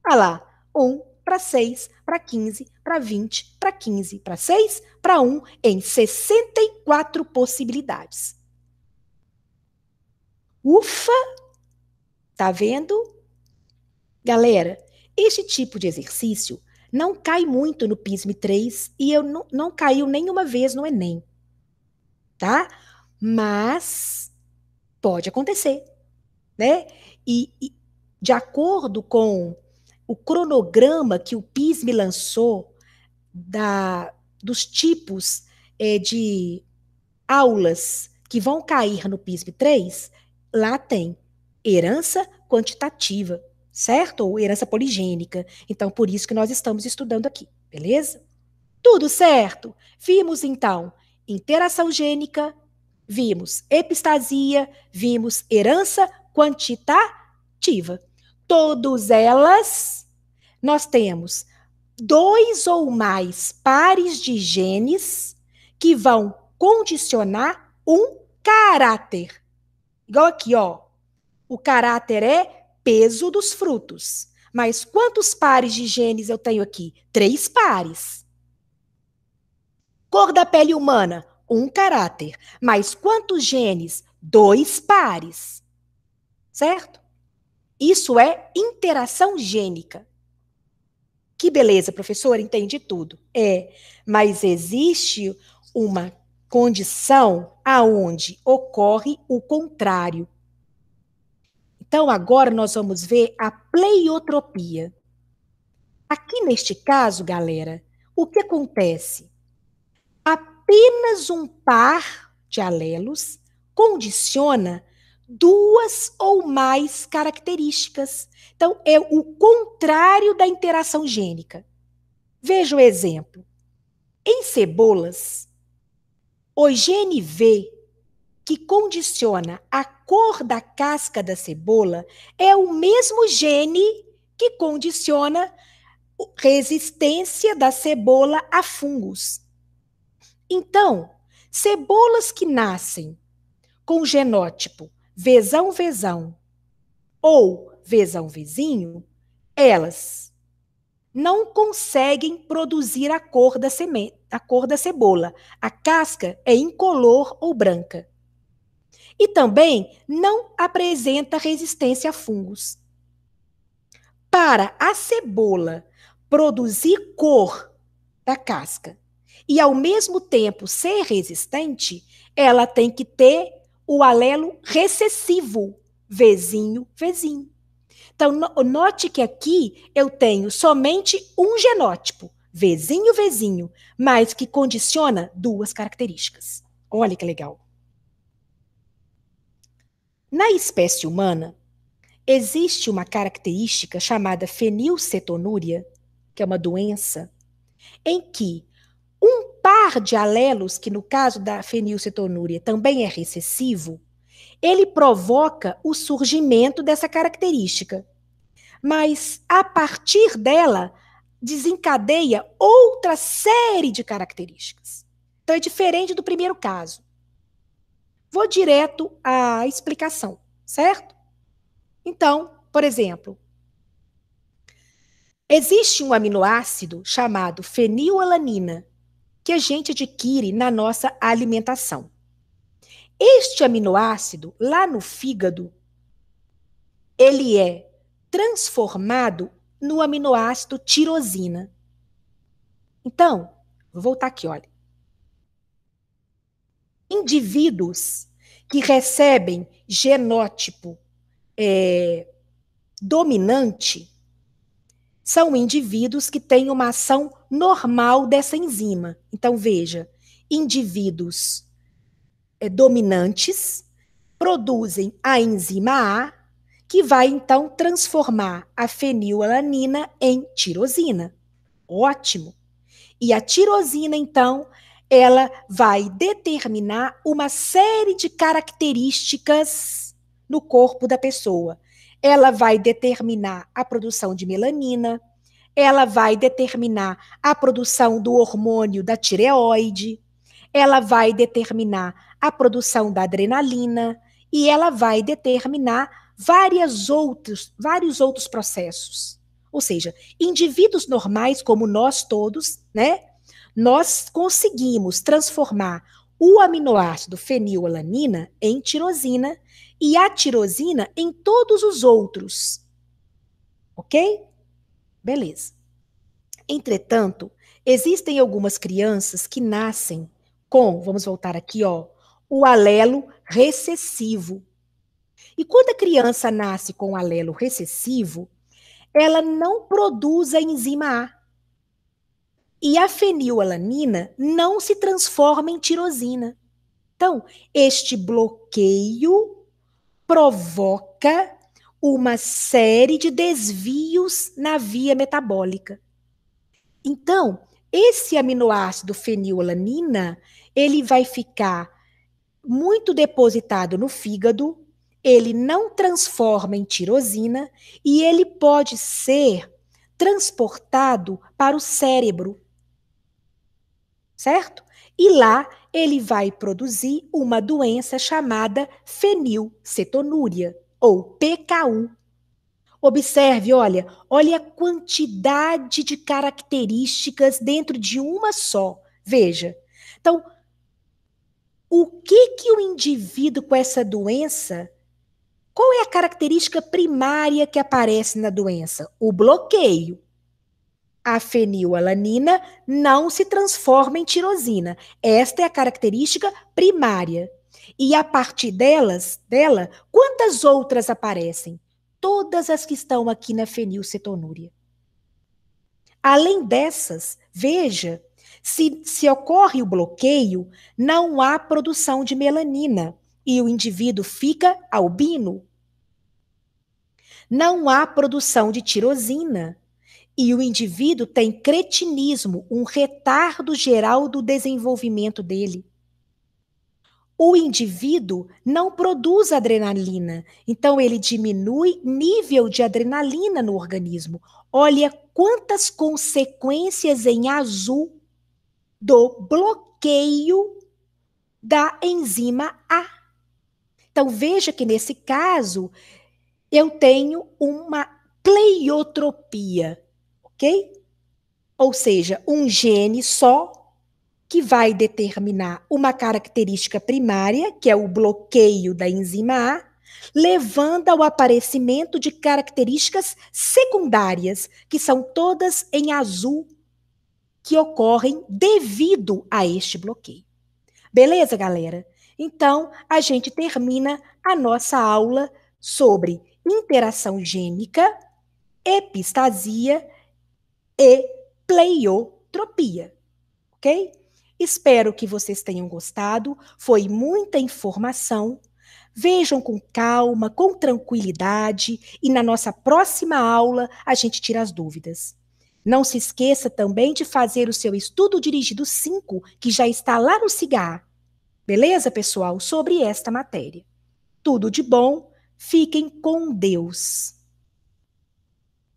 Olha lá, 1 para 6, para 15, para 20, para 15, para 6, para 1, em 64 possibilidades. Ufa! Tá vendo? Galera, este tipo de exercício não cai muito no PISM 3 e eu não caiu nenhuma vez no Enem, tá? Mas pode acontecer, né? E de acordo com o cronograma que o PISM lançou dos tipos de aulas que vão cair no PISM 3, lá tem herança quantitativa, certo? Ou herança poligênica. Então, por isso que nós estamos estudando aqui, beleza? Tudo certo? Vimos, então, interação gênica, vimos epistasia, vimos herança quantitativa. Todas elas, nós temos 2 ou mais pares de genes que vão condicionar um caráter. Igual aqui, ó. O caráter é peso dos frutos. Mas quantos pares de genes eu tenho aqui? 3 pares. Cor da pele humana, 1 caráter. Mas quantos genes? 2 pares. Certo? Isso é interação gênica. Que beleza, professor, entendi tudo. Mas existe uma condição aonde ocorre o contrário. Então, agora nós vamos ver a pleiotropia. Aqui neste caso, galera, o que acontece? Apenas um par de alelos condiciona 2 ou mais características. Então, é o contrário da interação gênica. Veja o exemplo. Em cebolas, o gene V, que condiciona a cor da casca da cebola, é o mesmo gene que condiciona a resistência da cebola a fungos. Então, cebolas que nascem com genótipo Vzão-Vzão ou Vzão-Vzinho, elas não conseguem produzir a cor da semente, a cor da cebola. A casca é incolor ou branca. E também não apresenta resistência a fungos. Para a cebola produzir cor da casca e ao mesmo tempo ser resistente, ela tem que ter o alelo recessivo, Vzinho, Vzinho. Então, note que aqui eu tenho somente um genótipo, Vzinho, Vzinho, mas que condiciona duas características. Olha que legal. Na espécie humana, existe uma característica chamada fenilcetonúria, que é uma doença, em que um par de alelos, que no caso da fenilcetonúria também é recessivo, ele provoca o surgimento dessa característica. Mas, a partir dela, desencadeia outra série de características. Então, é diferente do primeiro caso. Vou direto à explicação, certo? Então, por exemplo, existe um aminoácido chamado fenilalanina, que a gente adquire na nossa alimentação. Este aminoácido, lá no fígado, ele é transformado no aminoácido tirosina. Então, vou voltar aqui, olha. Indivíduos que recebem genótipo dominante são indivíduos que têm uma ação normal dessa enzima. Então, veja, indivíduos dominantes produzem a enzima A, que vai então transformar a fenilalanina em tirosina. Ótimo! E a tirosina, então, ela vai determinar uma série de características no corpo da pessoa. Ela vai determinar a produção de melanina, ela vai determinar a produção do hormônio da tireoide, ela vai determinar a produção da adrenalina e ela vai determinar vários outros processos. Ou seja, indivíduos normais, como nós todos, né? Nós conseguimos transformar o aminoácido fenilalanina em tirosina e a tirosina em todos os outros. Ok? Beleza. Entretanto, existem algumas crianças que nascem com, vamos voltar aqui, ó, o alelo recessivo. E quando a criança nasce com o alelo recessivo, ela não produz a enzima A. E a fenilalanina não se transforma em tirosina. Então, este bloqueio provoca uma série de desvios na via metabólica. Então, esse aminoácido fenilalanina, ele vai ficar muito depositado no fígado, ele não transforma em tirosina e ele pode ser transportado para o cérebro, certo? E lá ele vai produzir uma doença chamada fenilcetonúria, ou PKU. Observe, olha a quantidade de características dentro de uma só. Veja. Então, o que o indivíduo com essa doença, qual é a característica primária que aparece na doença? O bloqueio. A fenilalanina não se transforma em tirosina. Esta é a característica primária. E a partir dela, quantas outras aparecem? Todas as que estão aqui na fenilcetonúria. Além dessas, veja, se ocorre o bloqueio, não há produção de melanina e o indivíduo fica albino. Não há produção de tirosina e o indivíduo tem cretinismo, um retardo geral do desenvolvimento dele. O indivíduo não produz adrenalina, então ele diminui nível de adrenalina no organismo. Olha quantas consequências em azul do bloqueio da enzima A. Então veja que nesse caso eu tenho uma pleiotropia, ok? Ou seja, um gene só que vai determinar uma característica primária, que é o bloqueio da enzima A, levando ao aparecimento de características secundárias, que são todas em azul, que ocorrem devido a este bloqueio. Beleza, galera? Então, a gente termina a nossa aula sobre interação gênica, epistasia e pleiotropia, ok? Espero que vocês tenham gostado. Foi muita informação. Vejam com calma, com tranquilidade, e na nossa próxima aula a gente tira as dúvidas. Não se esqueça também de fazer o seu estudo dirigido 5, que já está lá no CIGA. Beleza, pessoal? Sobre esta matéria. Tudo de bom. Fiquem com Deus.